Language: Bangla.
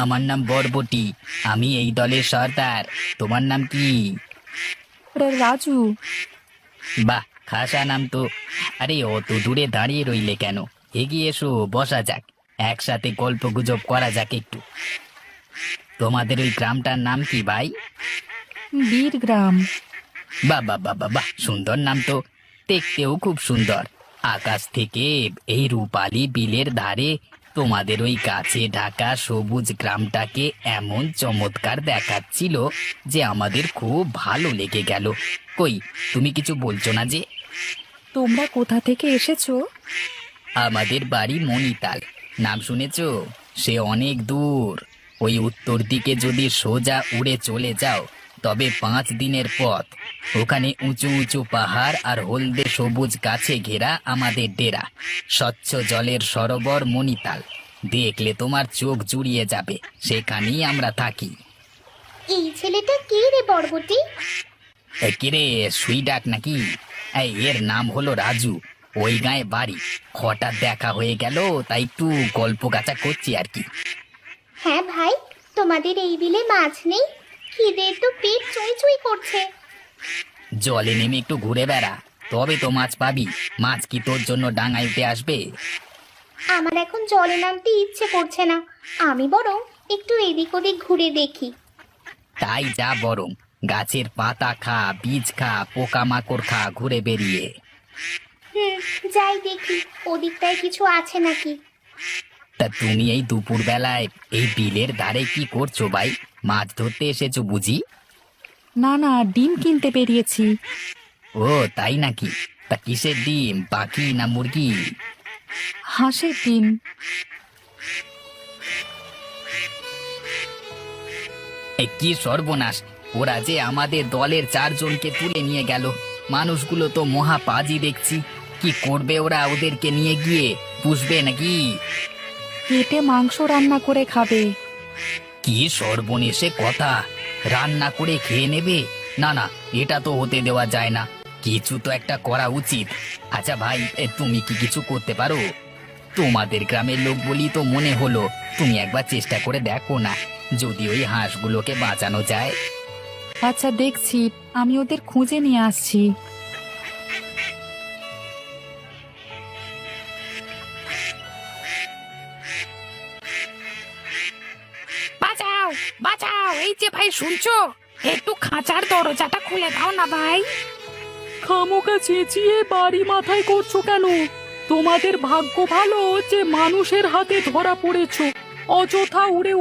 আমার নাম বরবটি। আমি এই দলের সর্দার। তোমার নাম কি? রাজু। বাহ, খাসা নাম তো। আরে অত দূরে দাঁড়িয়ে রইলে কেন? এগিয়ে এসো, বসা যাক। একসাথে গল্প গুজব করা যাক একটু। তোমাদের ওই গ্রামটার নাম কি ভাই? বীরগ্রাম। বাহ বাহ বাহ বাহ বাহ, সুন্দর নাম তো। দেখতেও খুব সুন্দর। আকাশ থেকে এই রূপালী বিলের ধারে তোমাদের ওই গাছে ঢাকা সবুজ গ্রামটাকে এমন চমৎকার দেখাচ্ছিল যে আমাদের খুব ভালো লেগে গেল। কই, তুমি কিছু বলছো না যে? তোমরা কোথা থেকে এসেছো? আমাদের বাড়ি মণিতাল। নাম শুনেছো? সে অনেক দূর। ওই উত্তর দিকে যদি সোজা উড়ে চলে যাও তবে 5 দিনের পথ। ওখানে উঁচু উঁচু পাহাড় আর হলদে সবুজ গাছে ঘেরা আমাদের ডেরা। স্বচ্ছ জলের সরোবর মণিতাল। দেখলে তোমার চোখ জুড়িয়ে যাবে। সেখানেই আমরা থাকি। এই ছেলেটা কে রে বরবটি? কিরে, সুই ডাক নাকি? এর নাম হলো রাজু। ওই গায়ে বাড়ি। হঠাৎ দেখা হয়ে গেল, তাই একটু গল্প গাছা করছি আর কি। হ্যাঁ ভাই, তোমাদের এই বিলে মাছ নেই? খিদে তো পেট চুই চুই করছে। জলে নেমে একটু ঘুরে বেড়া, তবে তো মাছ পাবি। মাছ কি তোর জন্য ডাঙায় উঠে আসবে? আমার এখন জলে নামতে ইচ্ছে করছে না। আমি বরং একটু এদিক ওদিক ঘুরে দেখি। তাই যা বরং। গাছের পাতা খা, বীজ খা, পোকামাকড় খা ঘুরে বেরিয়ে। হুম, যাই দেখি ওদিকটায় কিছু আছে নাকি। তা তুমি এই দুপুর বেলায় এই বিলের ধারে কি করছো ভাই? মাছ ধরতে এসেছো বুঝি? না না, ডিম কিনতে বেরিয়েছি। ও তাই নাকি? তা কিসের ডিম, পাখি না মুরগি? হাঁসের ডিম। কি সর্বনাশ! ওরা যে আমাদের দলের 4 জনকে তুলে নিয়ে গেল। মানুষগুলো তো মহা পাজি দেখছি। কি করবে ওরা ওদেরকে নিয়ে গিয়ে? পুষবে নাকি? কেটে মাংস রান্না করে খাবে। কি সর্বনেশে কথা! রান্না করে খেয়ে নেবে? না না, এটা তো হতে দেওয়া যায় না। কিছু তো একটা করা উচিত। আচ্ছা ভাই, তুমি কি কিছু করতে পারো? তোমাদের গ্রামের লোক বলি তো মনে হলো। তুমি একবার চেষ্টা করে দেখো না, যদি ওই হাঁসগুলোকে বাঁচানো যায়। আচ্ছা দেখছি, আমি ওদের খুঁজে নিয়ে আসছি। বাঁচাও, বাঁচাও! এই যে ভাই, শুনছো? একটু খাঁচার দরজাটা খুলে দাও না ভাই। খামোকা চেঁচিয়ে বাড়ি মাথায় করছো কেন? তোমাদের ভাগ্য ভালো যে মানুষের হাতে ধরা পড়েছো। অযথা উড়ে